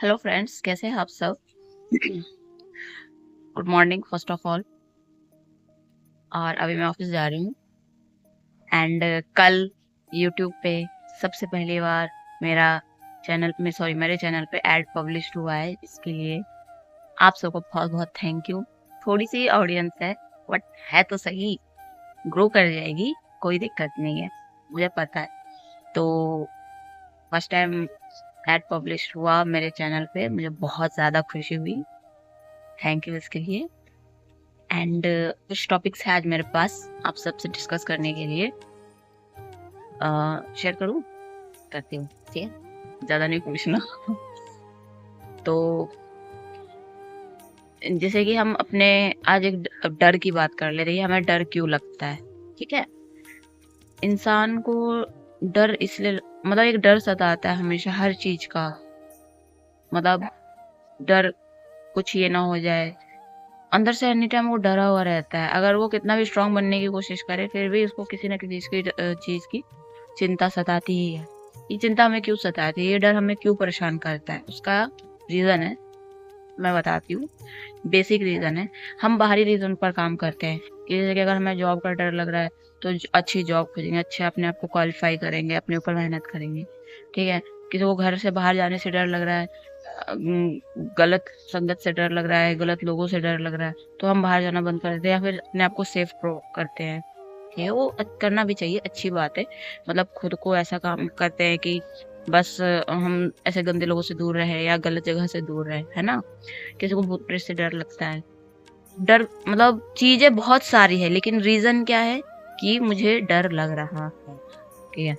Hello friends, कैसे हैं आप सब? Good morning first of all. और अभी मैं ऑफिस जा रही हूँ एंड कल यूट्यूब पे सबसे पहली बार मेरा मेरे चैनल पे एड पब्लिश हुआ है। इसके लिए आप सबको बहुत बहुत थैंक यू। थोड़ी सी ऑडियंस है बट है तो सही, ग्रो कर जाएगी, कोई दिक्कत नहीं है, मुझे पता है। तो फर्स्ट टाइम एड पब्लिश हुआ मेरे चैनल पे, मुझे बहुत ज़्यादा खुशी हुई। थैंक यू इसके लिए। एंड कुछ टॉपिक्स है आज मेरे पास आप सबसे डिस्कस करने के लिए। शेयर करूँ? करती हूँ, ठीक है, ज़्यादा नहीं पूछना। तो जैसे कि हम अपने आज एक डर की बात कर ले रही है, हमें डर क्यों लगता है? ठीक है, इंसान को डर इसलिए मतलब एक डर सताता है हमेशा हर चीज का। मतलब डर कुछ ये ना हो जाए, अंदर से एनी टाइम वो डरा हुआ रहता है। अगर वो कितना भी स्ट्रांग बनने की कोशिश करे फिर भी उसको किसी न किसी चीज की चिंता सताती ही है। ये चिंता हमें क्यों सताती है, ये डर हमें क्यों परेशान करता है, उसका रीजन है, मैं बताती हूँ। बेसिक रीजन है, हम बाहरी रीजन पर काम करते हैं कि जैसे कि अगर हमें जॉब का डर लग रहा है तो अच्छी जॉब खोजेंगे, अच्छे अपने आप को क्वालिफाई करेंगे, अपने ऊपर मेहनत करेंगे। ठीक है, किसी को घर से बाहर जाने से डर लग रहा है, गलत संगत से डर लग रहा है, गलत लोगों से डर लग रहा है, तो हम बाहर जाना बंद कर देते हैं या फिर अपने आप को सेफ प्रो करते हैं। ये वो करना भी चाहिए, अच्छी बात है। मतलब खुद को ऐसा काम करते हैं कि बस हम ऐसे गंदे लोगों से दूर रहे या गलत जगह से दूर रहे, है ना। किसी को भूत प्रेत से डर लगता है, डर मतलब चीजें बहुत सारी है, लेकिन रीजन क्या है कि मुझे डर लग रहा है। ठीक है,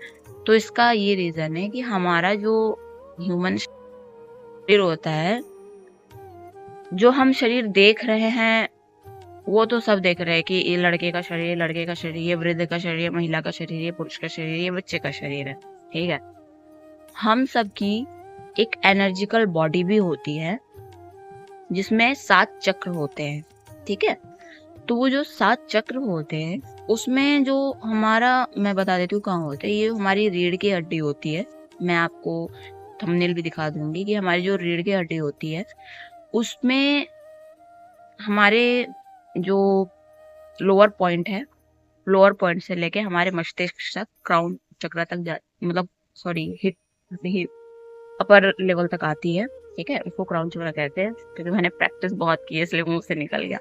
तो इसका ये रीजन है कि हमारा जो ह्यूमन शरीर होता है, जो हम शरीर देख रहे हैं वो तो सब देख रहे हैं कि ये लड़के का शरीर, लड़के का शरीर, ये वृद्ध का शरीर, महिला का शरीर, ये पुरुष का शरीर, ये बच्चे का शरीर है। ठीक है, हम सब की एक एनर्जिकल बॉडी भी होती है जिसमें 7 चक्र होते हैं। ठीक है, तो वो जो 7 चक्र होते हैं उसमें जो हमारा, मैं बता देती हूँ कहाँ होते हैं, ये हमारी रीढ़ की हड्डी होती है। मैं आपको थंबनेल भी दिखा दूंगी कि हमारी जो रीढ़ की हड्डी होती है उसमें हमारे जो लोअर पॉइंट है, लोअर पॉइंट से लेके हमारे मस्तिष्क तक, क्राउन चक्र तक जा, मतलब सॉरी हिट ही अपर लेवल तक आती है। ठीक है, उसको क्राउन चक्र कहते हैं क्योंकि मैंने प्रैक्टिस बहुत की है इसलिए मुंह से निकल गया।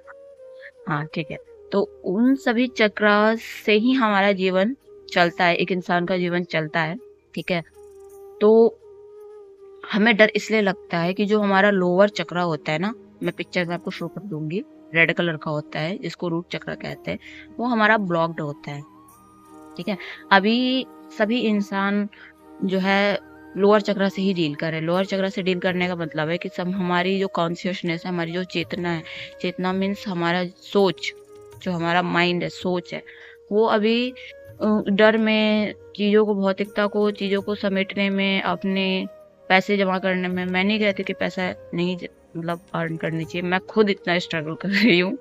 हाँ ठीक है, तो उन सभी चक्र से ही हमारा जीवन चलता है, एक इंसान का जीवन चलता है। ठीक है, तो हमें डर इसलिए लगता है कि जो हमारा लोअर चक्र होता है ना, मैं पिक्चर में आपको शो कर दूंगी, रेड कलर का होता है जिसको रूट चक्र कहते हैं, वो हमारा ब्लॉक्ड होता है। ठीक है, अभी सभी इंसान जो है लोअर चक्र से ही डील कर रहे हैं। लोअर चक्र से डील करने का मतलब है कि सब हमारी जो कॉन्शियसनेस है, हमारी जो चेतना है, चेतना मीन्स हमारा सोच, जो हमारा माइंड है, सोच है, वो अभी डर में, चीज़ों को, भौतिकता को, चीज़ों को समेटने में, अपने पैसे जमा करने में। मैं नहीं कहती कि पैसा नहीं मतलब अर्न करनी चाहिए, मैं खुद इतना स्ट्रगल कर रही हूँ।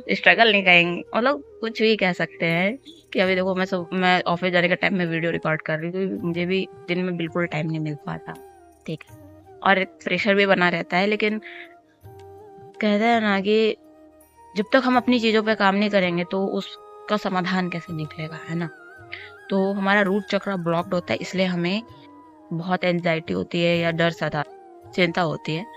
स्ट्रगल नहीं कहेंगे, मतलब कुछ भी कह सकते हैं कि अभी देखो मैं ऑफिस जाने के टाइम में वीडियो रिकॉर्ड कर रही हूँ, मुझे भी दिन में बिल्कुल टाइम नहीं मिल पाता। ठीक है, और प्रेशर भी बना रहता है, लेकिन कहते हैं ना कि जब तक हम अपनी चीजों पे काम नहीं करेंगे तो उसका समाधान कैसे निकलेगा, है ना। तो हमारा रूट चक्र ब्लॉक्ड होता है, इसलिए हमें बहुत एंजाइटी होती है या डर सता, चिंता होती है।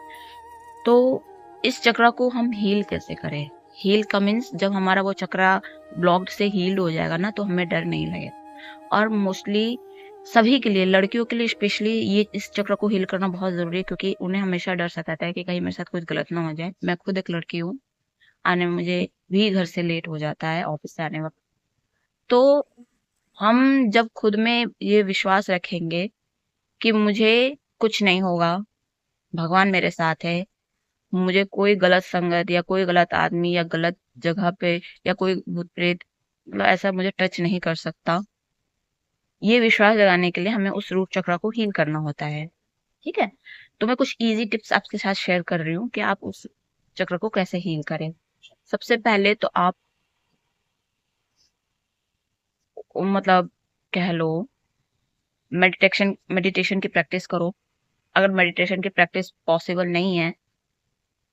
तो इस चक्र को हम हील कैसे करें? हील का मीन्स जब हमारा वो चक्र ब्लॉक्ड से हील हो जाएगा ना तो हमें डर नहीं लगेगा। और मोस्टली सभी के लिए, लड़कियों के लिए स्पेशली, ये इस चक्र को हील करना बहुत जरूरी है क्योंकि उन्हें हमेशा डर सताता है कि कहीं मेरे साथ कुछ गलत ना हो जाए। मैं खुद एक लड़की हूँ, आने में मुझे भी घर से लेट हो जाता है ऑफिस से आने वक्त। तो हम जब खुद में ये विश्वास रखेंगे कि मुझे कुछ नहीं होगा, भगवान मेरे साथ है, मुझे कोई गलत संगत या कोई गलत आदमी या गलत जगह पे या कोई भूत प्रेत मतलब ऐसा मुझे टच नहीं कर सकता, ये विश्वास जगाने के लिए हमें उस रूट चक्र को हील करना होता है। ठीक है, तो मैं कुछ इजी टिप्स आपके साथ शेयर कर रही हूँ कि आप उस चक्र को कैसे हील करें। सबसे पहले तो आप मतलब कह लो मेडिटेशन मेडिटेशन की प्रैक्टिस करो। अगर मेडिटेशन की प्रैक्टिस पॉसिबल नहीं है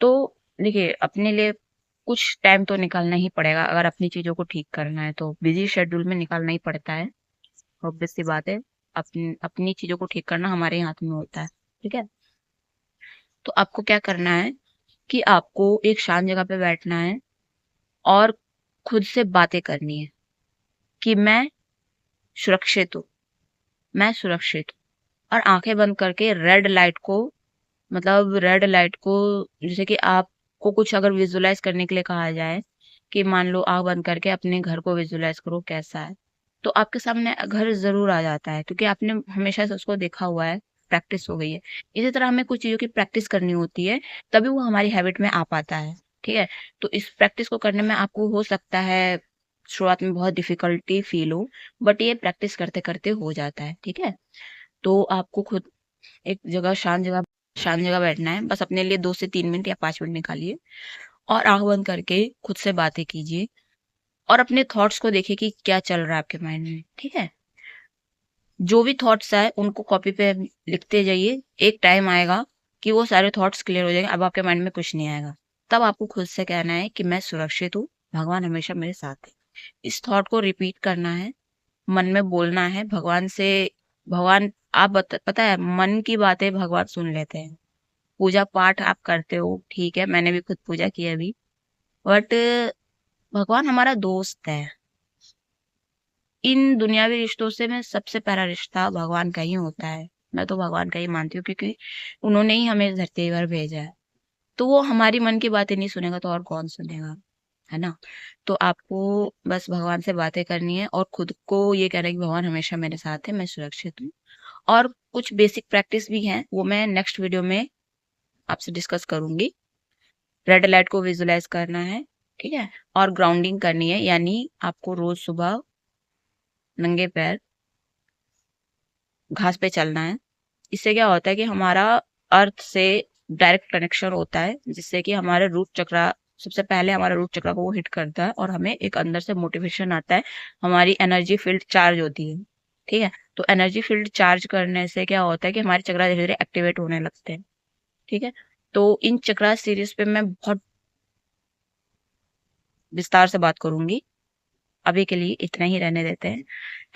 तो देखिए अपने लिए कुछ टाइम तो निकालना ही पड़ेगा। अगर अपनी चीजों को ठीक करना है तो बिजी शेड्यूल में निकालना ही पड़ता है। ऑब्वियस सी बात है, अपनी अपनी चीजों को ठीक करना हमारे हाथ में होता है। ठीक है, तो आपको क्या करना है कि आपको एक शांत जगह पे बैठना है और खुद से बातें करनी है कि मैं सुरक्षित हूँ, मैं सुरक्षित हूँ। और आंखें बंद करके रेड लाइट को, मतलब रेड लाइट को, जैसे कि आपको कुछ अगर विजुलाइज करने के लिए कहा जाए कि मान लो आंख बंद करके अपने घर को विजुलाइज करो कैसा है, तो आपके सामने घर जरूर आ जाता है क्योंकि आपने हमेशा से उसको देखा हुआ है, प्रैक्टिस हो गई है। इसी तरह हमें कुछ चीजों की प्रैक्टिस करनी होती है, तभी वो हमारी हैबिट में आ पाता है। ठीक है, तो इस प्रैक्टिस को करने में आपको हो सकता है शुरुआत में बहुत डिफिकल्टी फील हो, बट ये प्रैक्टिस करते करते हो जाता है। ठीक है, तो आपको खुद एक जगह शांत जगह बैठना है। बस अपने लिए 2 से 3 मिनट या 5 मिनट निकालिए और आंख बंद करके खुद से बातें कीजिए और अपने थॉट्स को देखिए कि क्या चल रहा है आपके माइंड में। ठीक है, जो भी थॉट्स आए उनको कॉपी पे लिखते जाइए। एक टाइम आएगा कि वो सारे थॉट्स क्लियर हो जाएंगे, अब आपके माइंड में कुछ नहीं आएगा। तब आपको खुद से कहना है कि मैं सुरक्षित हूँ, भगवान हमेशा मेरे साथ है। इस थॉट को रिपीट करना है, मन में बोलना है भगवान से। भगवान, पता है मन की बातें भगवान सुन लेते हैं। पूजा पाठ आप करते हो, ठीक है, मैंने भी खुद पूजा की है अभी, बट भगवान हमारा दोस्त है। इन दुनियावी रिश्तों से में सबसे पहला रिश्ता भगवान का ही होता है। मैं तो भगवान का ही मानती हूँ क्योंकि उन्होंने ही हमें इस धरती पर भेजा है। तो वो हमारी मन की बातें नहीं सुनेगा तो और कौन सुनेगा, है ना। तो आपको बस भगवान से बातें करनी है और खुद को ये कहना है कि भगवान हमेशा मेरे साथ है, मैं सुरक्षित हूँ। और कुछ बेसिक प्रैक्टिस भी हैं, वो मैं नेक्स्ट वीडियो में आपसे डिस्कस करूंगी। रेड लाइट को विजुलाइज करना है, ठीक है, और ग्राउंडिंग करनी है, यानी आपको रोज सुबह नंगे पैर घास पे चलना है। इससे क्या होता है कि हमारा अर्थ से डायरेक्ट कनेक्शन होता है, जिससे कि हमारे रूट चक्रा, सबसे पहले हमारा रूट चक्रा को वो हिट करता है और हमें एक अंदर से मोटिवेशन आता है, हमारी एनर्जी फील्ड चार्ज होती है। ठीक है, तो एनर्जी फील्ड चार्ज करने से क्या होता है कि हमारे चक्रा धीरे धीरे एक्टिवेट होने लगते हैं। ठीक है, तो इन चक्रा सीरीज पे मैं बहुत विस्तार से बात करूंगी। अभी के लिए इतना ही रहने देते हैं।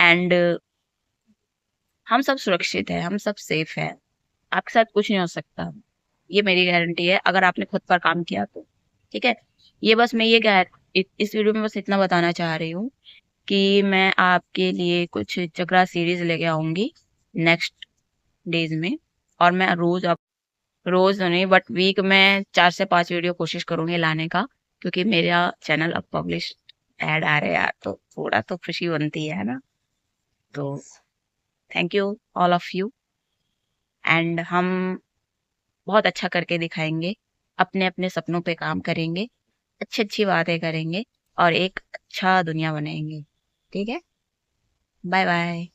एंड हम सब सुरक्षित है, हम सब सेफ है, आपके साथ कुछ नहीं हो सकता, ये मेरी गारंटी है अगर आपने खुद पर काम किया तो। ठीक है, ये बस मैं ये इस वीडियो में बस इतना बताना चाह रही हूँ कि मैं आपके लिए कुछ चक्रा सीरीज लेके आऊंगी नेक्स्ट डेज में। और मैं रोज नहीं बट वीक में 4 से 5 वीडियो कोशिश करूंगी लाने का, क्योंकि मेरा चैनल अब पब्लिश ऐड आ रहे हैं यार, तो थोड़ा तो खुशी बनती है ना। तो thank you all of you. And हम बहुत अच्छा करके दिखाएंगे, अपने अपने सपनों पे काम करेंगे, अच्छी अच्छी बातें करेंगे और एक अच्छा दुनिया बनाएंगे। ठीक है, बाय बाय।